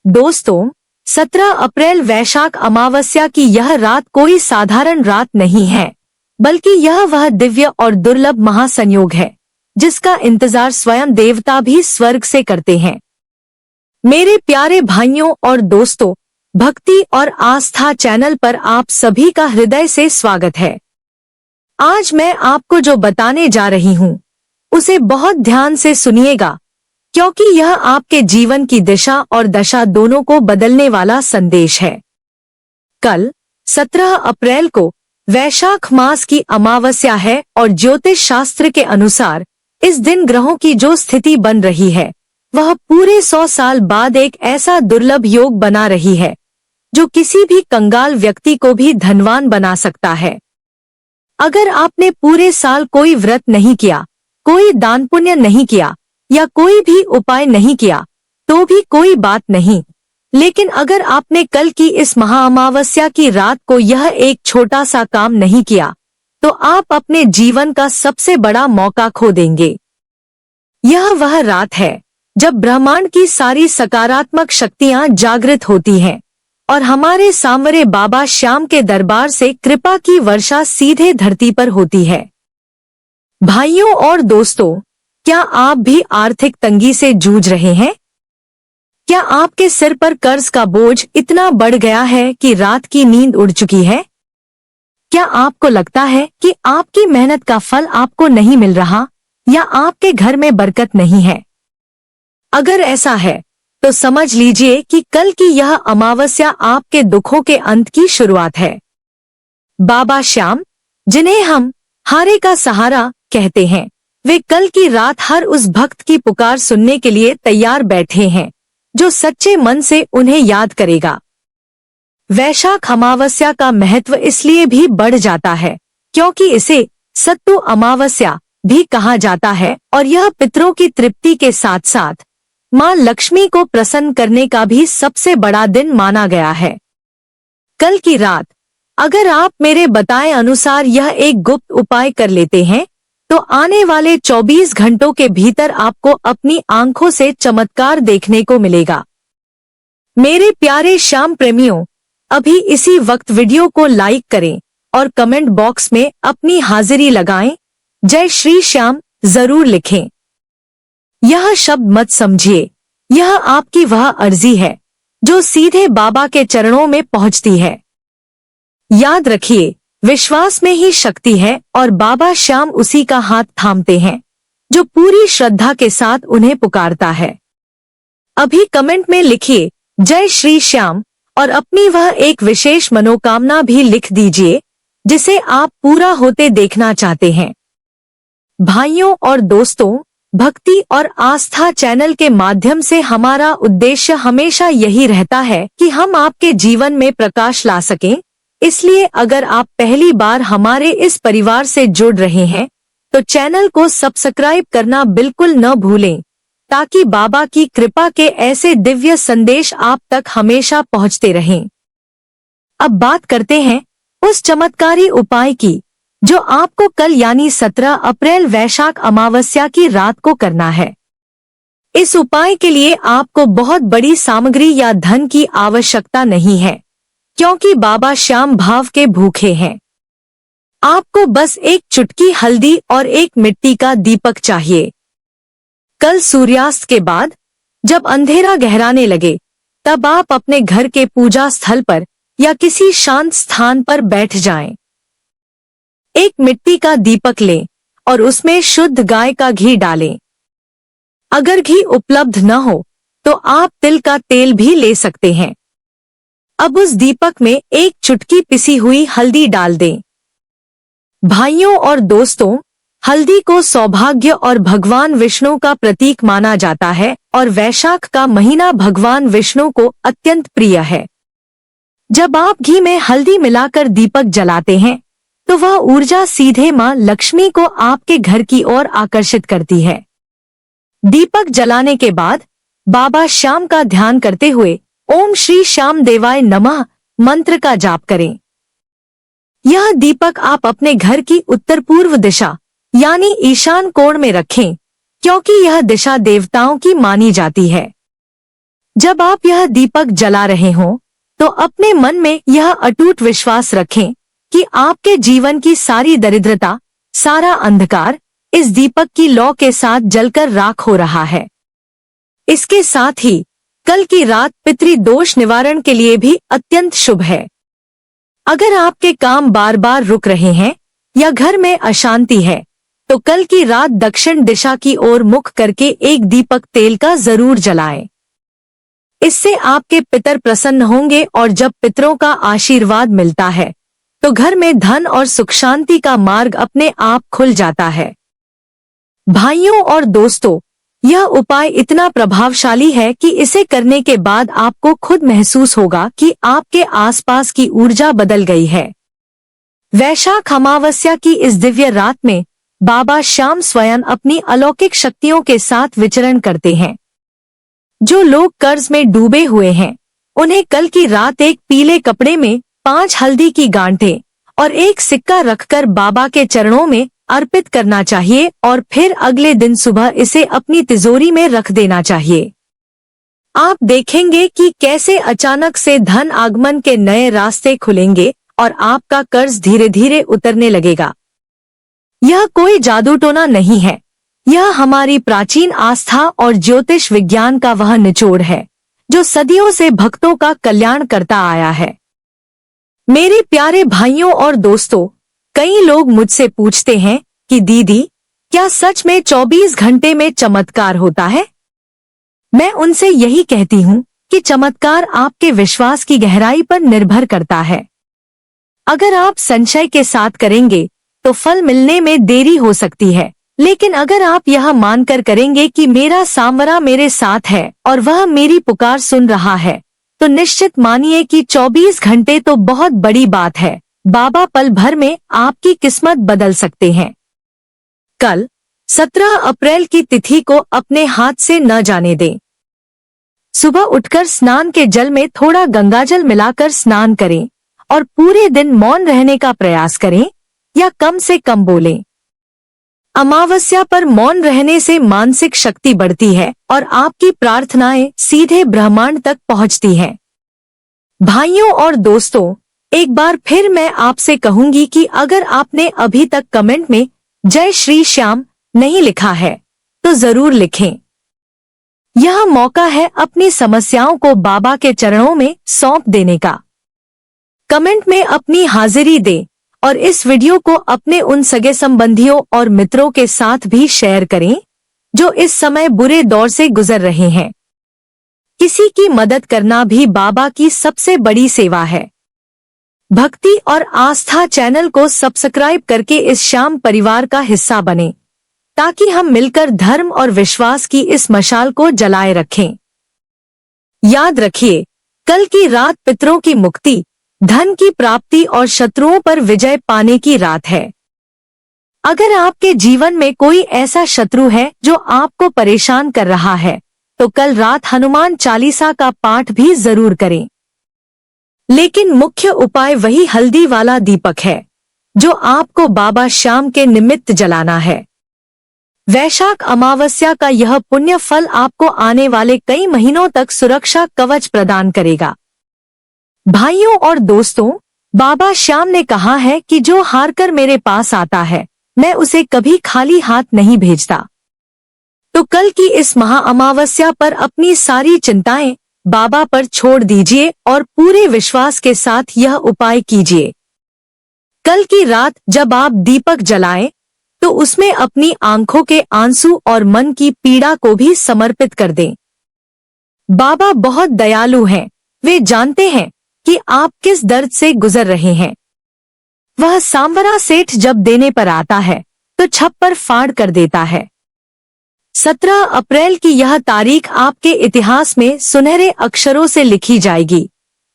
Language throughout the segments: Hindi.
दोस्तों, 17 अप्रैल वैशाख अमावस्या की यह रात कोई साधारण रात नहीं है, बल्कि यह वह दिव्य और दुर्लभ महासंयोग है जिसका इंतजार स्वयं देवता भी स्वर्ग से करते हैं। मेरे प्यारे भाइयों और दोस्तों, भक्ति और आस्था चैनल पर आप सभी का हृदय से स्वागत है। आज मैं आपको जो बताने जा रही हूँ उसे बहुत ध्यान से सुनिएगा, क्योंकि यह आपके जीवन की दिशा और दशा दोनों को बदलने वाला संदेश है। कल 17 अप्रैल को वैशाख मास की अमावस्या है और ज्योतिष शास्त्र के अनुसार इस दिन ग्रहों की जो स्थिति बन रही है वह पूरे 100 साल बाद एक ऐसा दुर्लभ योग बना रही है जो किसी भी कंगाल व्यक्ति को भी धनवान बना सकता है। अगर आपने पूरे साल कोई व्रत नहीं किया, कोई दान पुण्य नहीं किया या कोई भी उपाय नहीं किया तो भी कोई बात नहीं, लेकिन अगर आपने कल की इस महाअमावस्या की रात को यह एक छोटा सा काम नहीं किया तो आप अपने जीवन का सबसे बड़ा मौका खो देंगे। यह वह रात है जब ब्रह्मांड की सारी सकारात्मक शक्तियां जागृत होती हैं और हमारे सांवरे बाबा श्याम के दरबार से कृपा की वर्षा सीधे धरती पर होती है। भाइयों और दोस्तों, क्या आप भी आर्थिक तंगी से जूझ रहे हैं? क्या आपके सिर पर कर्ज का बोझ इतना बढ़ गया है कि रात की नींद उड़ चुकी है? क्या आपको लगता है कि आपकी मेहनत का फल आपको नहीं मिल रहा या आपके घर में बरकत नहीं है? अगर ऐसा है तो समझ लीजिए कि कल की यह अमावस्या आपके दुखों के अंत की शुरुआत है। बाबा श्याम, जिन्हें हम हारे का सहारा कहते हैं, वे कल की रात हर उस भक्त की पुकार सुनने के लिए तैयार बैठे हैं जो सच्चे मन से उन्हें याद करेगा। वैशाख अमावस्या का महत्व इसलिए भी बढ़ जाता है क्योंकि इसे सत्तु अमावस्या भी कहा जाता है और यह पितरों की तृप्ति के साथ साथ मां लक्ष्मी को प्रसन्न करने का भी सबसे बड़ा दिन माना गया है। कल की रात अगर आप मेरे बताए अनुसार यह एक गुप्त उपाय कर लेते हैं तो आने वाले 24 घंटों के भीतर आपको अपनी आंखों से चमत्कार देखने को मिलेगा। मेरे प्यारे श्याम प्रेमियों, अभी इसी वक्त वीडियो को लाइक करें और कमेंट बॉक्स में अपनी हाजिरी लगाएं, जय श्री श्याम जरूर लिखें। यह शब्द मत समझिए, यह आपकी वह अर्जी है जो सीधे बाबा के चरणों में पहुंचती है। याद रखिए, विश्वास में ही शक्ति है और बाबा श्याम उसी का हाथ थामते हैं जो पूरी श्रद्धा के साथ उन्हें पुकारता है। अभी कमेंट में लिखिए जय श्री श्याम और अपनी वह एक विशेष मनोकामना भी लिख दीजिए जिसे आप पूरा होते देखना चाहते हैं। भाइयों और दोस्तों, भक्ति और आस्था चैनल के माध्यम से हमारा उद्देश्य हमेशा यही रहता है कि हम आपके जीवन में प्रकाश ला सकें। इसलिए अगर आप पहली बार हमारे इस परिवार से जुड़ रहे हैं तो चैनल को सब्सक्राइब करना बिल्कुल न भूलें, ताकि बाबा की कृपा के ऐसे दिव्य संदेश आप तक हमेशा पहुंचते रहें। अब बात करते हैं उस चमत्कारी उपाय की जो आपको कल यानी 17 अप्रैल वैशाख अमावस्या की रात को करना है। इस उपाय के लिए आपको बहुत बड़ी सामग्री या धन की आवश्यकता नहीं है, क्योंकि बाबा श्याम भाव के भूखे हैं। आपको बस एक चुटकी हल्दी और एक मिट्टी का दीपक चाहिए। कल सूर्यास्त के बाद जब अंधेरा गहराने लगे तब आप अपने घर के पूजा स्थल पर या किसी शांत स्थान पर बैठ जाएं। एक मिट्टी का दीपक लें और उसमें शुद्ध गाय का घी डालें। अगर घी उपलब्ध न हो तो आप तिल का तेल भी ले सकते हैं। अब उस दीपक में एक चुटकी पिसी हुई हल्दी डाल दें। भाइयों और दोस्तों, हल्दी को सौभाग्य और भगवान विष्णु का प्रतीक माना जाता है और वैशाख का महीना भगवान विष्णु को अत्यंत प्रिय है। जब आप घी में हल्दी मिलाकर दीपक जलाते हैं तो वह ऊर्जा सीधे मां लक्ष्मी को आपके घर की ओर आकर्षित करती है। दीपक जलाने के बाद बाबा श्याम का ध्यान करते हुए ओम श्री श्याम देवाय नमः मंत्र का जाप करें। यह दीपक आप अपने घर की उत्तर पूर्व दिशा यानी ईशान कोण में रखें, क्योंकि यह दिशा देवताओं की मानी जाती है। जब आप यह दीपक जला रहे हों, तो अपने मन में यह अटूट विश्वास रखें कि आपके जीवन की सारी दरिद्रता, सारा अंधकार इस दीपक की लौ के साथ जलकर राख हो रहा है। इसके साथ ही कल की रात पितृदोष निवारण के लिए भी अत्यंत शुभ है। अगर आपके काम बार बार रुक रहे हैं या घर में अशांति है, तो कल की रात दक्षिण दिशा की ओर मुख करके एक दीपक तेल का जरूर जलाएं। इससे आपके पितर प्रसन्न होंगे और जब पितरों का आशीर्वाद मिलता है तो घर में धन और सुख शांति का मार्ग अपने आप खुल जाता है। भाइयों और दोस्तों, यह उपाय इतना प्रभावशाली है कि इसे करने के बाद आपको खुद महसूस होगा कि आपके आसपास की ऊर्जा बदल गई है। वैशाख अमावस्या की इस दिव्य रात में बाबा श्याम स्वयं अपनी अलौकिक शक्तियों के साथ विचरण करते हैं। जो लोग कर्ज में डूबे हुए हैं, उन्हें कल की रात एक पीले कपड़े में 5 हल्दी की गांठें और एक सिक्का रखकर बाबा के चरणों में अर्पित करना चाहिए और फिर अगले दिन सुबह इसे अपनी तिजोरी में रख देना चाहिए। आप देखेंगे कि कैसे अचानक से धन आगमन के नए रास्ते खुलेंगे और आपका कर्ज धीरे धीरे उतरने लगेगा। यह कोई जादू टोना नहीं है, यह हमारी प्राचीन आस्था और ज्योतिष विज्ञान का वह निचोड़ है जो सदियों से भक्तों का कल्याण करता आया है। मेरे प्यारे भाइयों और दोस्तों, कई लोग मुझसे पूछते हैं कि दीदी, क्या सच में 24 घंटे में चमत्कार होता है? मैं उनसे यही कहती हूँ कि चमत्कार आपके विश्वास की गहराई पर निर्भर करता है। अगर आप संशय के साथ करेंगे तो फल मिलने में देरी हो सकती है, लेकिन अगर आप यह मानकर करेंगे कि मेरा सांवरा मेरे साथ है और वह मेरी पुकार सुन रहा है, तो निश्चित मानिए कि 24 घंटे तो बहुत बड़ी बात है। बाबा पल भर में आपकी किस्मत बदल सकते हैं। कल 17 अप्रैल की तिथि को अपने हाथ से न जाने दें। सुबह उठकर स्नान के जल में थोड़ा गंगाजल मिलाकर स्नान करें और पूरे दिन मौन रहने का प्रयास करें या कम से कम बोलें। अमावस्या पर मौन रहने से मानसिक शक्ति बढ़ती है और आपकी प्रार्थनाएं सीधे ब्रह्मांड तक पहुंचती हैं। भाइयों और दोस्तों, एक बार फिर मैं आपसे कहूंगी कि अगर आपने अभी तक कमेंट में जय श्री श्याम नहीं लिखा है तो जरूर लिखें। यह मौका है अपनी समस्याओं को बाबा के चरणों में सौंप देने का। कमेंट में अपनी हाजिरी दें और इस वीडियो को अपने उन सगे संबंधियों और मित्रों के साथ भी शेयर करें जो इस समय बुरे दौर से गुजर रहे हैं। किसी की मदद करना भी बाबा की सबसे बड़ी सेवा है। भक्ति और आस्था चैनल को सब्सक्राइब करके इस श्याम परिवार का हिस्सा बने ताकि हम मिलकर धर्म और विश्वास की इस मशाल को जलाए रखें। याद रखिए, कल की रात पितरों की मुक्ति, धन की प्राप्ति और शत्रुओं पर विजय पाने की रात है। अगर आपके जीवन में कोई ऐसा शत्रु है जो आपको परेशान कर रहा है, तो कल रात हनुमान चालीसा का पाठ भी जरूर करें। लेकिन मुख्य उपाय वही हल्दी वाला दीपक है जो आपको बाबा श्याम के निमित्त जलाना है। वैशाख अमावस्या का यह पुण्य फल आपको आने वाले कई महीनों तक सुरक्षा कवच प्रदान करेगा। भाइयों और दोस्तों, बाबा श्याम ने कहा है कि जो हारकर मेरे पास आता है, मैं उसे कभी खाली हाथ नहीं भेजता। तो कल की इस महा अमावस्या पर अपनी सारी चिंताएं बाबा पर छोड़ दीजिए और पूरे विश्वास के साथ यह उपाय कीजिए। कल की रात जब आप दीपक जलाएं, तो उसमें अपनी आंखों के आंसू और मन की पीड़ा को भी समर्पित कर दें। बाबा बहुत दयालु हैं, वे जानते हैं कि आप किस दर्द से गुजर रहे हैं। वह सांवरा सेठ जब देने पर आता है तो छप्पर फाड़ कर देता है। 17 अप्रैल की यह तारीख आपके इतिहास में सुनहरे अक्षरों से लिखी जाएगी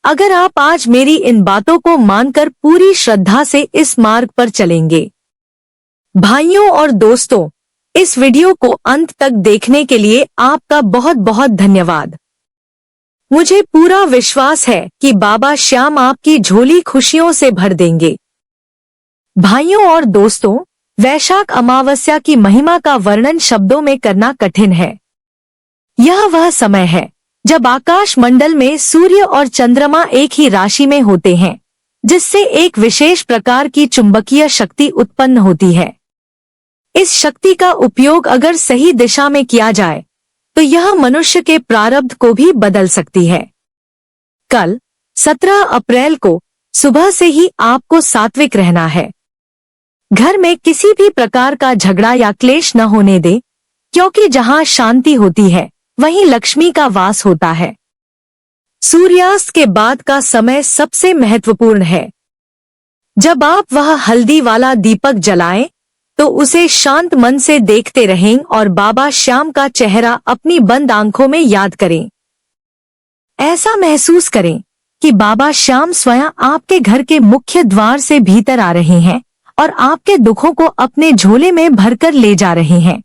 अगर आप आज मेरी इन बातों को मानकर पूरी श्रद्धा से इस मार्ग पर चलेंगे। भाइयों और दोस्तों, इस वीडियो को अंत तक देखने के लिए आपका बहुत बहुत धन्यवाद। मुझे पूरा विश्वास है कि बाबा श्याम आपकी झोली खुशियों से भर देंगे। भाइयों और दोस्तों, वैशाख अमावस्या की महिमा का वर्णन शब्दों में करना कठिन है। यह वह समय है जब आकाश मंडल में सूर्य और चंद्रमा एक ही राशि में होते हैं, जिससे एक विशेष प्रकार की चुंबकीय शक्ति उत्पन्न होती है। इस शक्ति का उपयोग अगर सही दिशा में किया जाए तो यह मनुष्य के प्रारब्ध को भी बदल सकती है। कल 17 अप्रैल को सुबह से ही आपको सात्विक रहना है। घर में किसी भी प्रकार का झगड़ा या क्लेश न होने दे, क्योंकि जहां शांति होती है वहीं लक्ष्मी का वास होता है। सूर्यास्त के बाद का समय सबसे महत्वपूर्ण है। जब आप वह हल्दी वाला दीपक जलाएं तो उसे शांत मन से देखते रहें और बाबा श्याम का चेहरा अपनी बंद आंखों में याद करें। ऐसा महसूस करें कि बाबा श्याम स्वयं आपके घर के मुख्य द्वार से भीतर आ रहे हैं और आपके दुखों को अपने झोले में भरकर ले जा रहे हैं।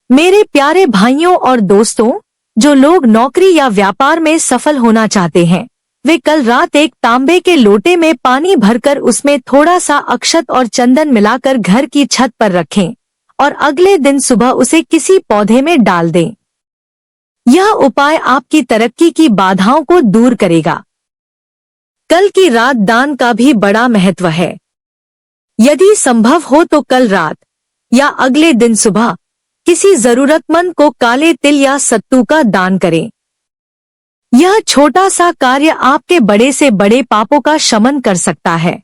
मेरे प्यारे भाइयों और दोस्तों, जो लोग नौकरी या व्यापार में सफल होना चाहते हैं, वे कल रात एक तांबे के लोटे में पानी भरकर उसमें थोड़ा सा अक्षत और चंदन मिलाकर घर की छत पर रखें और अगले दिन सुबह उसे किसी पौधे में डाल दें। यह उपाय आपकी तरक्की की बाधाओं को दूर करेगा। कल की रात दान का भी बड़ा महत्व है। यदि संभव हो तो कल रात या अगले दिन सुबह किसी जरूरतमंद को काले तिल या सत्तू का दान करें। यह छोटा सा कार्य आपके बड़े से बड़े पापों का शमन कर सकता है।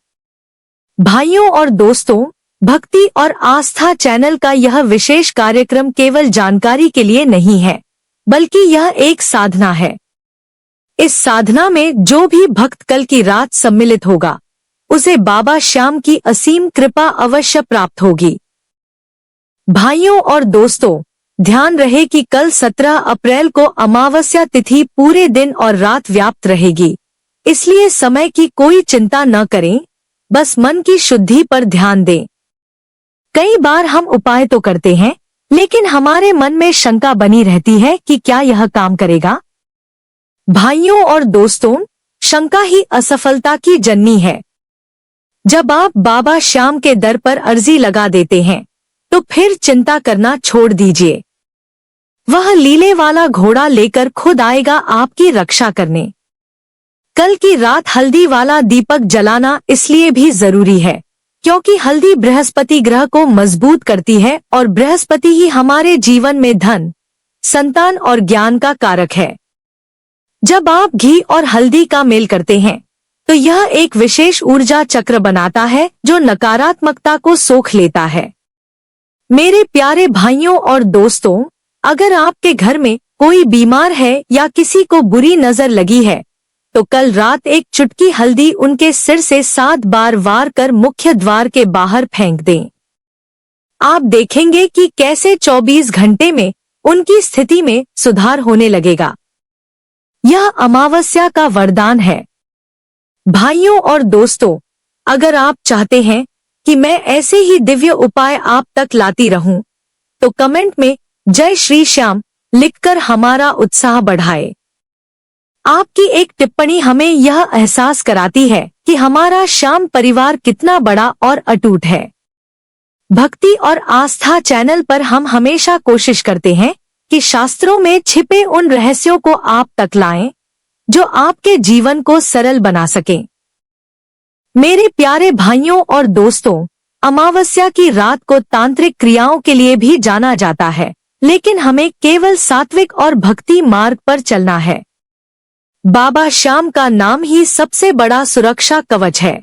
भाइयों और दोस्तों, भक्ति और आस्था चैनल का यह विशेष कार्यक्रम केवल जानकारी के लिए नहीं है, बल्कि यह एक साधना है। इस साधना में जो भी भक्त कल की रात सम्मिलित होगा, उसे बाबा श्याम की असीम कृपा अवश्य प्राप्त होगी। भाइयों और दोस्तों, ध्यान रहे कि कल 17 अप्रैल को अमावस्या तिथि पूरे दिन और रात व्याप्त रहेगी, इसलिए समय की कोई चिंता न करें, बस मन की शुद्धि पर ध्यान दें। कई बार हम उपाय तो करते हैं, लेकिन हमारे मन में शंका बनी रहती है कि क्या यह काम करेगा। भाइयों और दोस्तों, शंका ही असफलता की जननी है। जब आप बाबा श्याम के दर पर अर्जी लगा देते हैं, तो फिर चिंता करना छोड़ दीजिए। वह लीले वाला घोड़ा लेकर खुद आएगा आपकी रक्षा करने। कल की रात हल्दी वाला दीपक जलाना इसलिए भी जरूरी है, क्योंकि हल्दी बृहस्पति ग्रह को मजबूत करती है और बृहस्पति ही हमारे जीवन में धन, संतान और ज्ञान का कारक है। जब आप घी और हल्दी का मेल करते हैं, तो यह एक विशेष ऊर्जा चक्र बनाता है जो नकारात्मकता को सोख लेता है। मेरे प्यारे भाइयों और दोस्तों, अगर आपके घर में कोई बीमार है या किसी को बुरी नजर लगी है, तो कल रात एक चुटकी हल्दी उनके सिर से 7 बार वार कर मुख्य द्वार के बाहर फेंक दें। आप देखेंगे कि कैसे 24 घंटे में उनकी स्थिति में सुधार होने लगेगा। यह अमावस्या का वरदान है। भाइयों और दोस्तों, अगर आप चाहते हैं कि मैं ऐसे ही दिव्य उपाय आप तक लाती रहूं, तो कमेंट में जय श्री श्याम लिखकर हमारा उत्साह बढ़ाएं। आपकी एक टिप्पणी हमें यह एहसास कराती है कि हमारा श्याम परिवार कितना बड़ा और अटूट है। भक्ति और आस्था चैनल पर हम हमेशा कोशिश करते हैं कि शास्त्रों में छिपे उन रहस्यों को आप तक लाएं, जो आपके जीवन को सरल बना सकें। मेरे प्यारे भाइयों और दोस्तों, अमावस्या की रात को तांत्रिक क्रियाओं के लिए भी जाना जाता है, लेकिन हमें केवल सात्विक और भक्ति मार्ग पर चलना है। बाबा श्याम का नाम ही सबसे बड़ा सुरक्षा कवच है।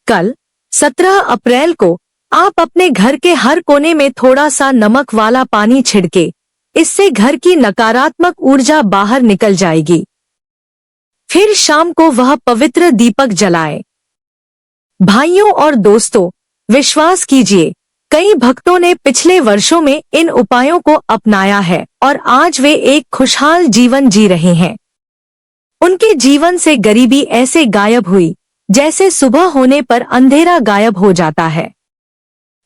कल 17 अप्रैल को आप अपने घर के हर कोने में थोड़ा सा नमक वाला पानी छिड़के, इससे घर की नकारात्मक ऊर्जा बाहर निकल जाएगी। फिर शाम को वह पवित्र दीपक जलाए। भाइयों और दोस्तों, विश्वास कीजिए, कई भक्तों ने पिछले वर्षों में इन उपायों को अपनाया है और आज वे एक खुशहाल जीवन जी रहे हैं। उनके जीवन से गरीबी ऐसे गायब हुई जैसे सुबह होने पर अंधेरा गायब हो जाता है।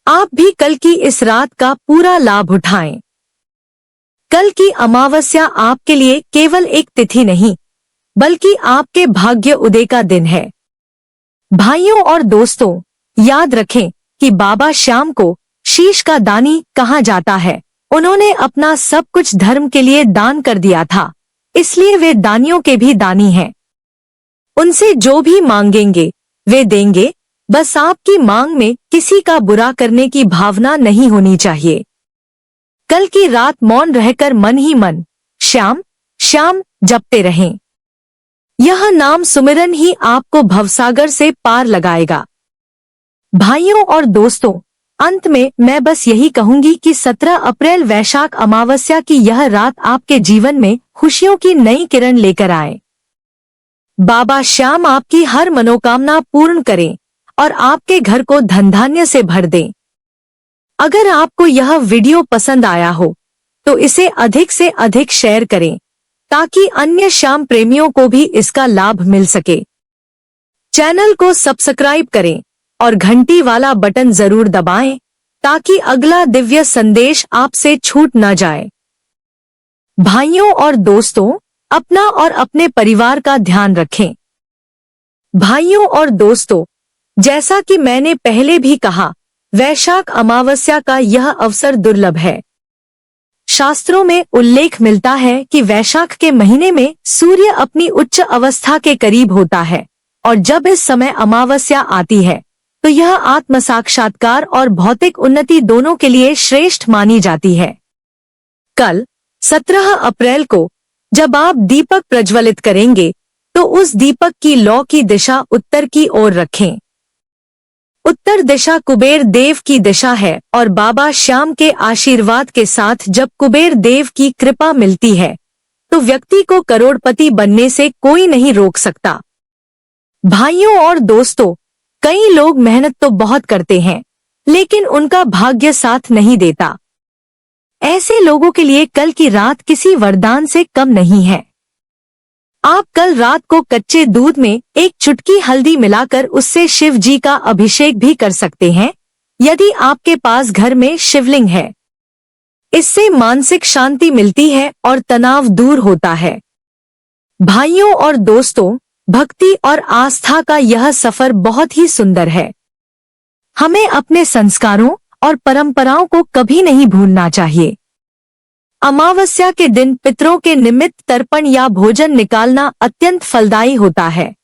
आप भी कल की इस रात का पूरा लाभ उठाएं। कल की अमावस्या आपके लिए केवल एक तिथि नहीं, बल्कि आपके भाग्य उदय का दिन है। भाइयों और दोस्तों, याद रखें कि बाबा श्याम को शीश का दानी कहा जाता है। उन्होंने अपना सब कुछ धर्म के लिए दान कर दिया था, इसलिए वे दानियों के भी दानी हैं। उनसे जो भी मांगेंगे वे देंगे, बस आपकी मांग में किसी का बुरा करने की भावना नहीं होनी चाहिए। कल की रात मौन रहकर मन ही मन श्याम श्याम जपते रहें। यह नाम सुमिरन ही आपको भवसागर से पार लगाएगा। भाइयों और दोस्तों, अंत में मैं बस यही कहूंगी कि 17 अप्रैल वैशाख अमावस्या की यह रात आपके जीवन में खुशियों की नई किरण लेकर आए। बाबा श्याम आपकी हर मनोकामना पूर्ण करें और आपके घर को धन धान्य से भर दें। अगर आपको यह वीडियो पसंद आया हो तो इसे अधिक से अधिक शेयर करें ताकि अन्य श्याम प्रेमियों को भी इसका लाभ मिल सके। चैनल को सब्सक्राइब करें और घंटी वाला बटन जरूर दबाएं ताकि अगला दिव्य संदेश आपसे छूट न जाए। भाइयों और दोस्तों, अपना और अपने परिवार का ध्यान रखें। भाइयों और दोस्तों, जैसा कि मैंने पहले भी कहा, वैशाख अमावस्या का यह अवसर दुर्लभ है। शास्त्रों में उल्लेख मिलता है कि वैशाख के महीने में सूर्य अपनी उच्च अवस्था के करीब होता है और जब इस समय अमावस्या आती है तो यह आत्म साक्षात्कार और भौतिक उन्नति दोनों के लिए श्रेष्ठ मानी जाती है। कल 17 अप्रैल को जब आप दीपक प्रज्वलित करेंगे तो उस दीपक की लौ की दिशा उत्तर की ओर रखें। उत्तर दिशा कुबेर देव की दिशा है और बाबा श्याम के आशीर्वाद के साथ जब कुबेर देव की कृपा मिलती है तो व्यक्ति को करोड़पति बनने से कोई नहीं रोक सकता। भाइयों और दोस्तों, कई लोग मेहनत तो बहुत करते हैं लेकिन उनका भाग्य साथ नहीं देता। ऐसे लोगों के लिए कल की रात किसी वरदान से कम नहीं है। आप कल रात को कच्चे दूध में एक चुटकी हल्दी मिलाकर उससे शिव जी का अभिषेक भी कर सकते हैं यदि आपके पास घर में शिवलिंग है। इससे मानसिक शांति मिलती है और तनाव दूर होता है। भाइयों और दोस्तों, भक्ति और आस्था का यह सफर बहुत ही सुंदर है। हमें अपने संस्कारों और परंपराओं को कभी नहीं भूलना चाहिए। अमावस्या के दिन पितरों के निमित्त तर्पण या भोजन निकालना अत्यंत फलदायी होता है।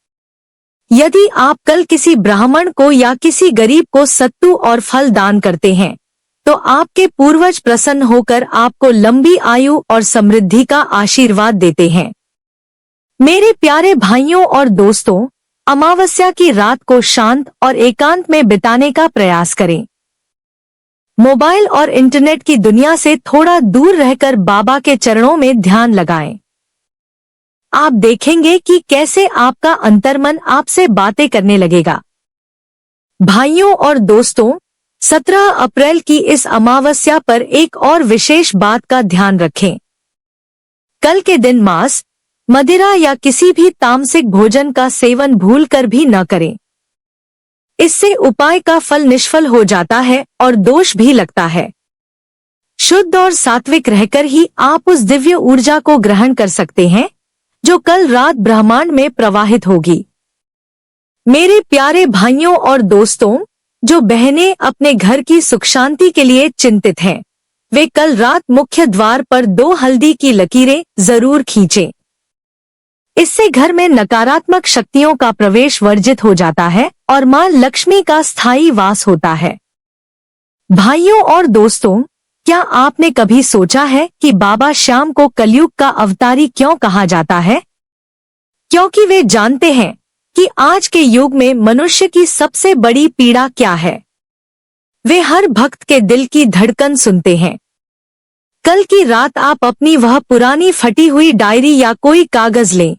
यदि आप कल किसी ब्राह्मण को या किसी गरीब को सत्तू और फल दान करते हैं तो आपके पूर्वज प्रसन्न होकर आपको लंबी आयु और समृद्धि का आशीर्वाद देते हैं। मेरे प्यारे भाइयों और दोस्तों, अमावस्या की रात को शांत और एकांत में बिताने का प्रयास करें। मोबाइल और इंटरनेट की दुनिया से थोड़ा दूर रहकर बाबा के चरणों में ध्यान लगाएं। आप देखेंगे कि कैसे आपका अंतर्मन आपसे बातें करने लगेगा। भाइयों और दोस्तों, 17 अप्रैल की इस अमावस्या पर एक और विशेष बात का ध्यान रखें। कल के दिन मांस, मदिरा या किसी भी तामसिक भोजन का सेवन भूलकर भी न करें। इससे उपाय का फल निष्फल हो जाता है और दोष भी लगता है। शुद्ध और सात्विक रहकर ही आप उस दिव्य ऊर्जा को ग्रहण कर सकते हैं जो कल रात ब्रह्मांड में प्रवाहित होगी। मेरे प्यारे भाइयों और दोस्तों, जो बहनें अपने घर की सुख शांति के लिए चिंतित हैं, वे कल रात मुख्य द्वार पर 2 हल्दी की लकीरें जरूर खींचें। इससे घर में नकारात्मक शक्तियों का प्रवेश वर्जित हो जाता है और मां लक्ष्मी का स्थायी वास होता है। भाइयों और दोस्तों, क्या आपने कभी सोचा है कि बाबा श्याम को कलयुग का अवतारी क्यों कहा जाता है? क्योंकि वे जानते हैं कि आज के युग में मनुष्य की सबसे बड़ी पीड़ा क्या है। वे हर भक्त के दिल की धड़कन सुनते हैं। कल की रात आप अपनी वह पुरानी फटी हुई डायरी या कोई कागज लें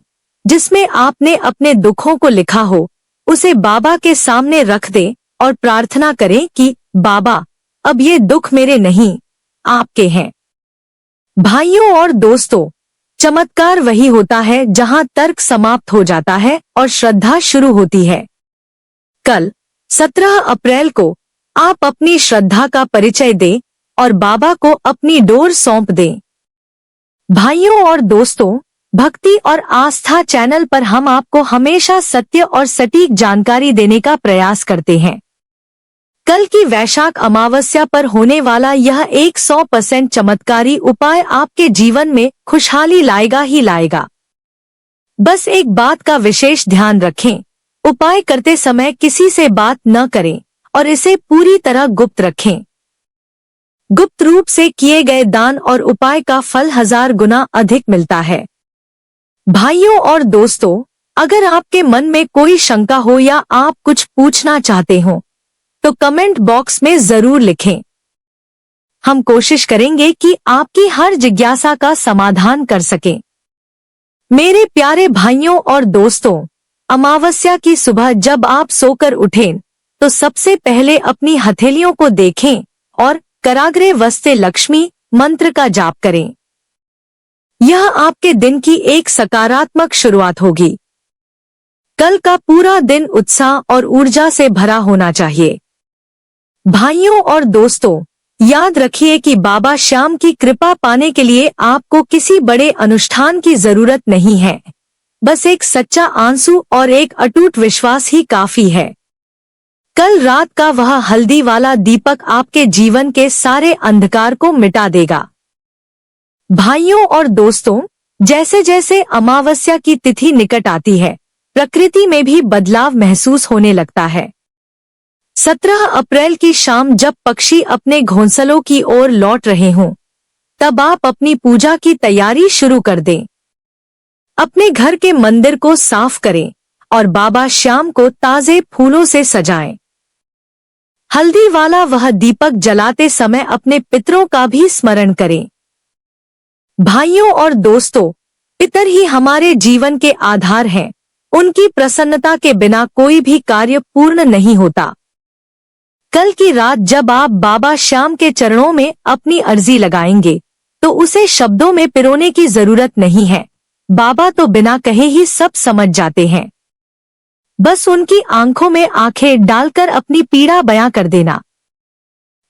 जिसमें आपने अपने दुखों को लिखा हो, उसे बाबा के सामने रख दें और प्रार्थना करें कि बाबा, अब ये दुख मेरे नहीं, आपके हैं। भाइयों और दोस्तों, चमत्कार वही होता है जहां तर्क समाप्त हो जाता है और श्रद्धा शुरू होती है। कल 17 अप्रैल को आप अपनी श्रद्धा का परिचय दें और बाबा को अपनी डोर सौंप दें। भाइयों और दोस्तों, भक्ति और आस्था चैनल पर हम आपको हमेशा सत्य और सटीक जानकारी देने का प्रयास करते हैं। कल की वैशाख अमावस्या पर होने वाला यह 100% चमत्कारी उपाय आपके जीवन में खुशहाली लाएगा ही लाएगा। बस एक बात का विशेष ध्यान रखें, उपाय करते समय किसी से बात न करें और इसे पूरी तरह गुप्त रखें। गुप्त रूप से किए गए दान और उपाय का फल 1000 गुना अधिक मिलता है। भाइयों और दोस्तों, अगर आपके मन में कोई शंका हो या आप कुछ पूछना चाहते हो तो कमेंट बॉक्स में जरूर लिखें। हम कोशिश करेंगे कि आपकी हर जिज्ञासा का समाधान कर सकें। मेरे प्यारे भाइयों और दोस्तों, अमावस्या की सुबह जब आप सोकर उठें तो सबसे पहले अपनी हथेलियों को देखें और कराग्रे वस्ते लक्ष्मी मंत्र का जाप करें। यह आपके दिन की एक सकारात्मक शुरुआत होगी। कल का पूरा दिन उत्साह और ऊर्जा से भरा होना चाहिए। भाइयों और दोस्तों, याद रखिए कि बाबा श्याम की कृपा पाने के लिए आपको किसी बड़े अनुष्ठान की जरूरत नहीं है। बस एक सच्चा आंसू और एक अटूट विश्वास ही काफी है। कल रात का वह हल्दी वाला दीपक आपके जीवन के सारे अंधकार को मिटा देगा। भाइयों और दोस्तों, जैसे जैसे अमावस्या की तिथि निकट आती है, प्रकृति में भी बदलाव महसूस होने लगता है। 17 अप्रैल की शाम जब पक्षी अपने घोंसलों की ओर लौट रहे हों, तब आप अपनी पूजा की तैयारी शुरू कर दें। अपने घर के मंदिर को साफ करें और बाबा श्याम को ताजे फूलों से सजाएं। हल्दी वाला वह दीपक जलाते समय अपने पितरों का भी स्मरण करें। भाइयों और दोस्तों, पितर ही हमारे जीवन के आधार हैं। उनकी प्रसन्नता के बिना कोई भी कार्य पूर्ण नहीं होता। कल की रात जब आप बाबा श्याम के चरणों में अपनी अर्जी लगाएंगे तो उसे शब्दों में पिरोने की जरूरत नहीं है। बाबा तो बिना कहे ही सब समझ जाते हैं। बस उनकी आंखों में आंखें डालकर अपनी पीड़ा बयां कर देना।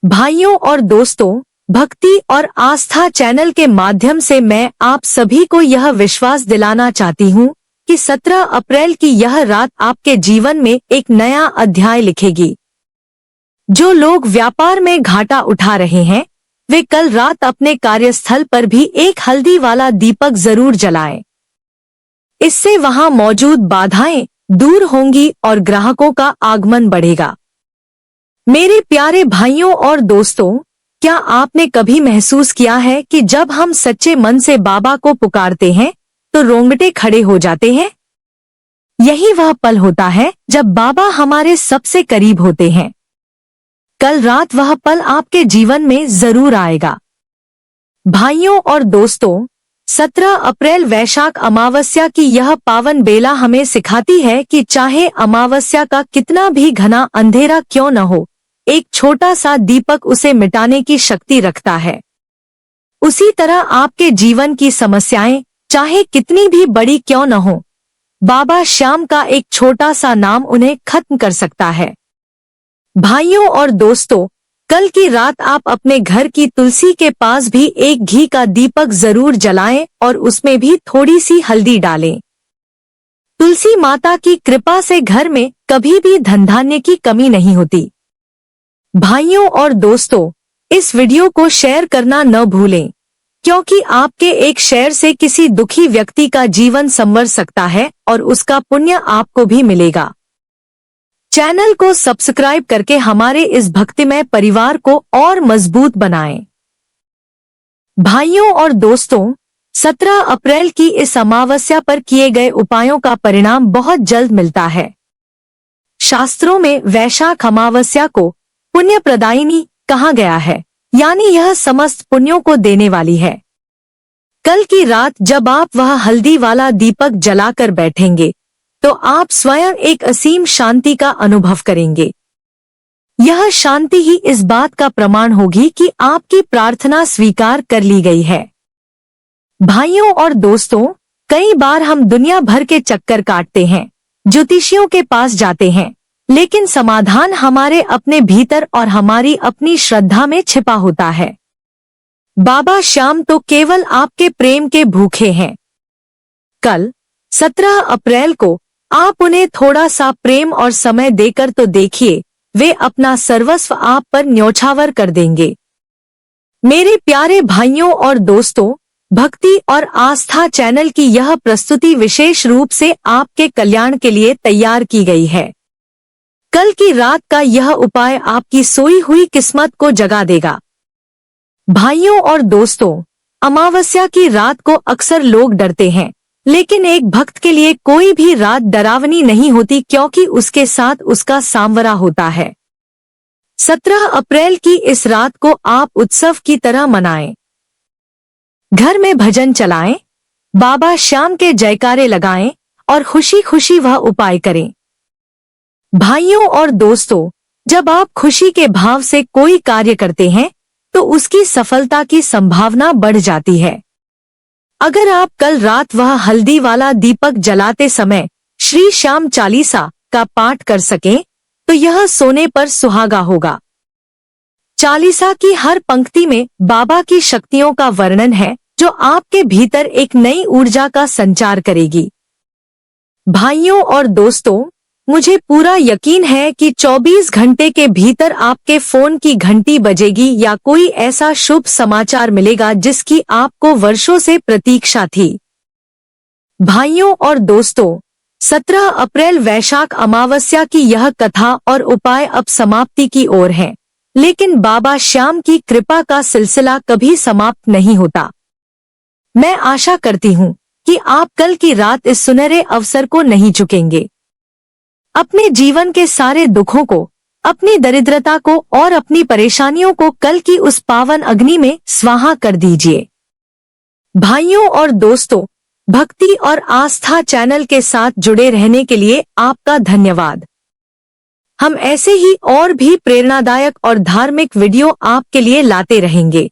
भाइयों और दोस्तों, भक्ति और आस्था चैनल के माध्यम से मैं आप सभी को यह विश्वास दिलाना चाहती हूँ कि 17 अप्रैल की यह रात आपके जीवन में एक नया अध्याय लिखेगी। जो लोग व्यापार में घाटा उठा रहे हैं, वे कल रात अपने कार्यस्थल पर भी एक हल्दी वाला दीपक जरूर जलाएं। इससे वहां मौजूद बाधाएं दूर होंगी और ग्राहकों का आगमन बढ़ेगा। मेरे प्यारे भाइयों और दोस्तों, क्या आपने कभी महसूस किया है कि जब हम सच्चे मन से बाबा को पुकारते हैं तो रोंगटे खड़े हो जाते हैं? यही वह पल होता है जब बाबा हमारे सबसे करीब होते हैं। कल रात वह पल आपके जीवन में जरूर आएगा। भाइयों और दोस्तों, 17 अप्रैल वैशाख अमावस्या की यह पावन बेला हमें सिखाती है कि चाहे अमावस्या का कितना भी घना अंधेरा क्यों न हो, एक छोटा सा दीपक उसे मिटाने की शक्ति रखता है। उसी तरह आपके जीवन की समस्याएं चाहे कितनी भी बड़ी क्यों न हो, बाबा श्याम का एक छोटा सा नाम उन्हें खत्म कर सकता है। भाइयों और दोस्तों, कल की रात आप अपने घर की तुलसी के पास भी एक घी का दीपक जरूर जलाएं और उसमें भी थोड़ी सी हल्दी डालें। तुलसी माता की कृपा से घर में कभी भी धन धान्य की कमी नहीं होती। भाइयों और दोस्तों, इस वीडियो को शेयर करना न भूलें, क्योंकि आपके एक शेयर से किसी दुखी व्यक्ति का जीवन संवर सकता है और उसका पुण्य आपको भी मिलेगा। चैनल को सब्सक्राइब करके हमारे इस भक्तिमय परिवार को और मजबूत बनाएं। भाइयों और दोस्तों, 17 अप्रैल की इस अमावस्या पर किए गए उपायों का परिणाम बहुत जल्द मिलता है। शास्त्रों में वैशाख अमावस्या को पुण्य प्रदायिनी कहा गया है, यानी यह समस्त पुण्यों को देने वाली है। कल की रात जब आप वह हल्दी वाला दीपक जलाकर बैठेंगे तो आप स्वयं एक असीम शांति का अनुभव करेंगे। यह शांति ही इस बात का प्रमाण होगी कि आपकी प्रार्थना स्वीकार कर ली गई है। भाइयों और दोस्तों, कई बार हम दुनिया भर के चक्कर काटते हैं, ज्योतिषियों के पास जाते हैं, लेकिन समाधान हमारे अपने भीतर और हमारी अपनी श्रद्धा में छिपा होता है। बाबा श्याम तो केवल आपके प्रेम के भूखे हैं। कल 17 अप्रैल को आप उन्हें थोड़ा सा प्रेम और समय देकर तो देखिए, वे अपना सर्वस्व आप पर न्योछावर कर देंगे। मेरे प्यारे भाइयों और दोस्तों, भक्ति और आस्था चैनल की यह प्रस्तुति विशेष रूप से आपके कल्याण के लिए तैयार की गई है। कल की रात का यह उपाय आपकी सोई हुई किस्मत को जगा देगा। भाइयों और दोस्तों, अमावस्या की रात को अक्सर लोग डरते हैं, लेकिन एक भक्त के लिए कोई भी रात डरावनी नहीं होती, क्योंकि उसके साथ उसका सांवरा होता है। 17 अप्रैल की इस रात को आप उत्सव की तरह मनाएं। घर में भजन चलाएं, बाबा श्याम के जयकारे लगाएं और खुशी खुशी वह उपाय करें। भाइयों और दोस्तों, जब आप खुशी के भाव से कोई कार्य करते हैं तो उसकी सफलता की संभावना बढ़ जाती है। अगर आप कल रात वह हल्दी वाला दीपक जलाते समय श्री श्याम चालीसा का पाठ कर सकें तो यह सोने पर सुहागा होगा। चालीसा की हर पंक्ति में बाबा की शक्तियों का वर्णन है, जो आपके भीतर एक नई ऊर्जा का संचार करेगी। भाइयों और दोस्तों, मुझे पूरा यकीन है कि 24 घंटे के भीतर आपके फोन की घंटी बजेगी या कोई ऐसा शुभ समाचार मिलेगा जिसकी आपको वर्षों से प्रतीक्षा थी। भाइयों और दोस्तों, 17 अप्रैल वैशाख अमावस्या की यह कथा और उपाय अब समाप्ति की ओर है, लेकिन बाबा श्याम की कृपा का सिलसिला कभी समाप्त नहीं होता। मैं आशा करती हूँ कि आप कल की रात इस सुनहरे अवसर को नहीं चुकेंगे। अपने जीवन के सारे दुखों को, अपनी दरिद्रता को और अपनी परेशानियों को कल की उस पावन अग्नि में स्वाहा कर दीजिए। भाइयों और दोस्तों, भक्ति और आस्था चैनल के साथ जुड़े रहने के लिए आपका धन्यवाद। हम ऐसे ही और भी प्रेरणादायक और धार्मिक वीडियो आपके लिए लाते रहेंगे।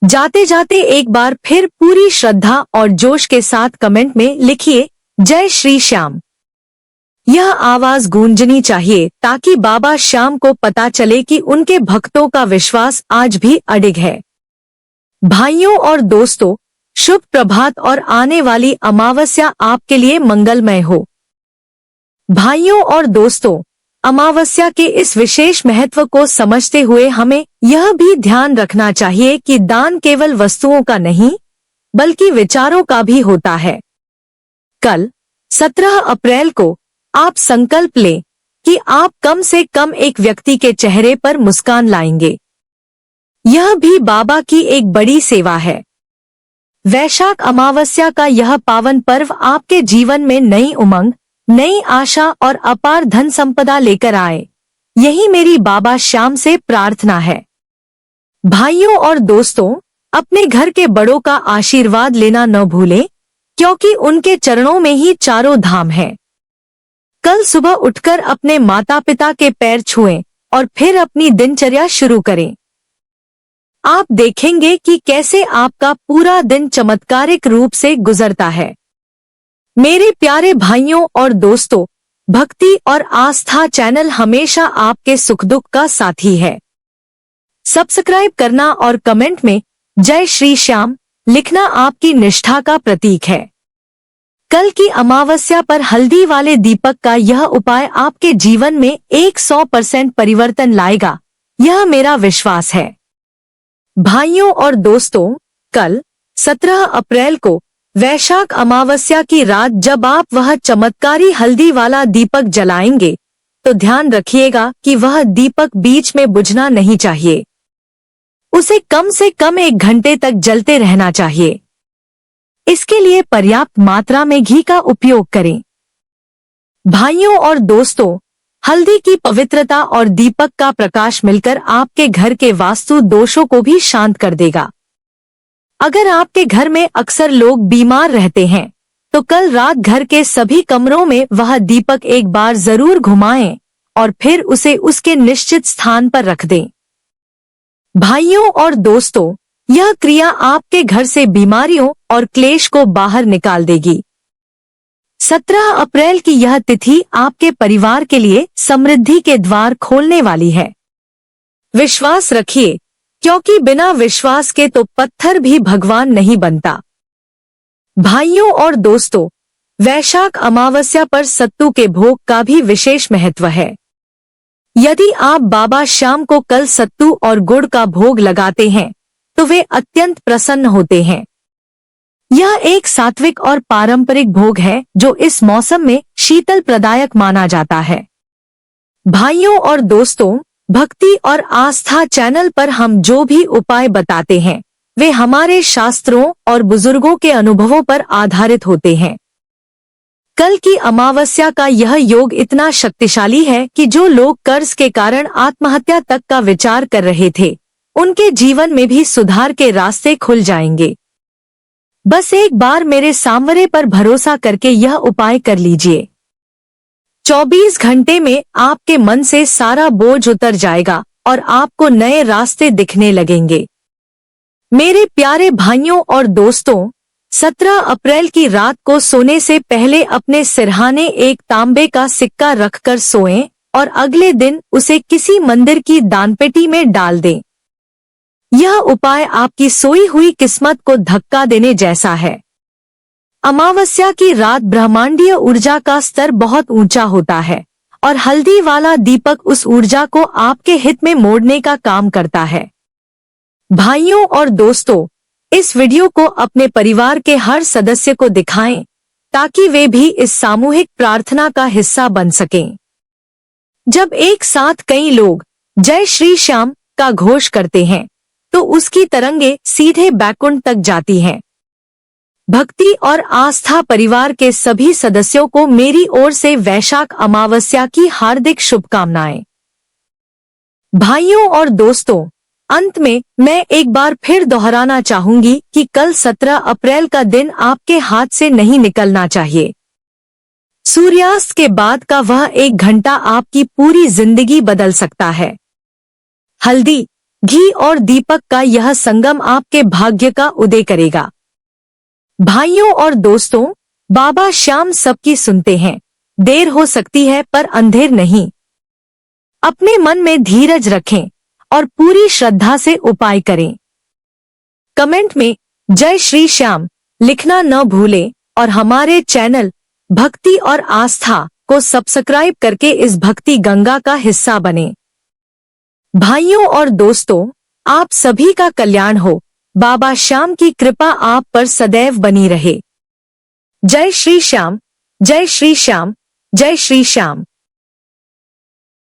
जाते जाते एक बार फिर पूरी श्रद्धा और जोश के साथ कमेंट में लिखिए, जय श्री श्याम। यह आवाज गूंजनी चाहिए ताकि बाबा श्याम को पता चले कि उनके भक्तों का विश्वास आज भी अडिग है। भाइयों और दोस्तों, शुभ प्रभात और आने वाली अमावस्या आपके लिए मंगलमय हो। भाइयों और दोस्तों, अमावस्या के इस विशेष महत्व को समझते हुए हमें यह भी ध्यान रखना चाहिए कि दान केवल वस्तुओं का नहीं, बल्कि विचारों का भी होता है। कल 17 अप्रैल को आप संकल्प लें कि आप कम से कम एक व्यक्ति के चेहरे पर मुस्कान लाएंगे। यह भी बाबा की एक बड़ी सेवा है। वैशाख अमावस्या का यह पावन पर्व आपके जीवन में नई उमंग, नई आशा और अपार धन संपदा लेकर आए, यही मेरी बाबा श्याम से प्रार्थना है। भाइयों और दोस्तों, अपने घर के बड़ों का आशीर्वाद लेना न भूलें, क्योंकि उनके चरणों में ही चारों धाम है। कल सुबह उठकर अपने माता पिता के पैर छुएं और फिर अपनी दिनचर्या शुरू करें। आप देखेंगे कि कैसे आपका पूरा दिन चमत्कारिक रूप से गुजरता है। मेरे प्यारे भाइयों और दोस्तों, भक्ति और आस्था चैनल हमेशा आपके सुख दुख का साथी है। सब्सक्राइब करना और कमेंट में जय श्री श्याम लिखना आपकी निष्ठा का प्रतीक है। कल की अमावस्या पर हल्दी वाले दीपक का यह उपाय आपके जीवन में 100% परिवर्तन लाएगा, यह मेरा विश्वास है। भाइयों और दोस्तों, कल 17 अप्रैल को वैशाख अमावस्या की रात जब आप वह चमत्कारी हल्दी वाला दीपक जलाएंगे तो ध्यान रखिएगा कि वह दीपक बीच में बुझना नहीं चाहिए। उसे कम से कम 1 घंटे तक जलते रहना चाहिए। इसके लिए पर्याप्त मात्रा में घी का उपयोग करें। भाइयों और दोस्तों, हल्दी की पवित्रता और दीपक का प्रकाश मिलकर आपके घर के वास्तु दोषों को भी शांत कर देगा। अगर आपके घर में अक्सर लोग बीमार रहते हैं तो कल रात घर के सभी कमरों में वह दीपक एक बार जरूर घुमाएं और फिर उसे उसके निश्चित स्थान पर रख दें। भाइयों और दोस्तों, यह क्रिया आपके घर से बीमारियों और क्लेश को बाहर निकाल देगी। 17 अप्रैल की यह तिथि आपके परिवार के लिए समृद्धि के द्वार खोलने वाली है। विश्वास रखिए, क्योंकि बिना विश्वास के तो पत्थर भी भगवान नहीं बनता। भाइयों और दोस्तों, वैशाख अमावस्या पर सत्तू के भोग का भी विशेष महत्व है। यदि आप बाबा श्याम को कल सत्तू और गुड़ का भोग लगाते हैं तो वे अत्यंत प्रसन्न होते हैं यह एक सात्विक और पारंपरिक भोग है जो इस मौसम में शीतल प्रदायक माना जाता है। भाइयों और दोस्तों, भक्ति और आस्था चैनल पर हम जो भी उपाय बताते हैं वे हमारे शास्त्रों और बुजुर्गों के अनुभवों पर आधारित होते हैं। कल की अमावस्या का यह योग इतना शक्तिशाली है कि जो लोग कर्ज के कारण आत्महत्या तक का विचार कर रहे थे, उनके जीवन में भी सुधार के रास्ते खुल जाएंगे। बस एक बार मेरे सामर्थ्य पर भरोसा करके यह उपाय कर लीजिए। 24 घंटे में आपके मन से सारा बोझ उतर जाएगा और आपको नए रास्ते दिखने लगेंगे। मेरे प्यारे भाइयों और दोस्तों, 17 अप्रैल की रात को सोने से पहले अपने सिरहाने एक तांबे का सिक्का रखकर सोएं और अगले दिन उसे किसी मंदिर की दानपेटी में डाल दें। यह उपाय आपकी सोई हुई किस्मत को धक्का देने जैसा है। अमावस्या की रात ब्रह्मांडीय ऊर्जा का स्तर बहुत ऊंचा होता है और हल्दी वाला दीपक उस ऊर्जा को आपके हित में मोड़ने का काम करता है। भाइयों और दोस्तों, इस वीडियो को अपने परिवार के हर सदस्य को दिखाएं ताकि वे भी इस सामूहिक प्रार्थना का हिस्सा बन सकें। जब एक साथ कई लोग जय श्री श्याम का घोष करते हैं तो उसकी तरंगे सीधे बैकुंठ तक जाती हैं। भक्ति और आस्था परिवार के सभी सदस्यों को मेरी ओर से वैशाख अमावस्या की हार्दिक शुभकामनाएं। भाइयों और दोस्तों, अंत में मैं एक बार फिर दोहराना चाहूंगी कि कल 17 अप्रैल का दिन आपके हाथ से नहीं निकलना चाहिए। सूर्यास्त के बाद का वह 1 घंटा आपकी पूरी जिंदगी बदल सकता है। हल्दी, घी और दीपक का यह संगम आपके भाग्य का उदय करेगा। भाइयों और दोस्तों, बाबा श्याम सबकी सुनते हैं। देर हो सकती है पर अंधेर नहीं। अपने मन में धीरज रखें और पूरी श्रद्धा से उपाय करें। कमेंट में जय श्री श्याम लिखना न भूलें और हमारे चैनल भक्ति और आस्था को सब्सक्राइब करके इस भक्ति गंगा का हिस्सा बने। भाइयों और दोस्तों, आप सभी का कल्याण हो। बाबा श्याम की कृपा आप पर सदैव बनी रहे। जय श्री श्याम, जय श्री श्याम, जय श्री श्याम।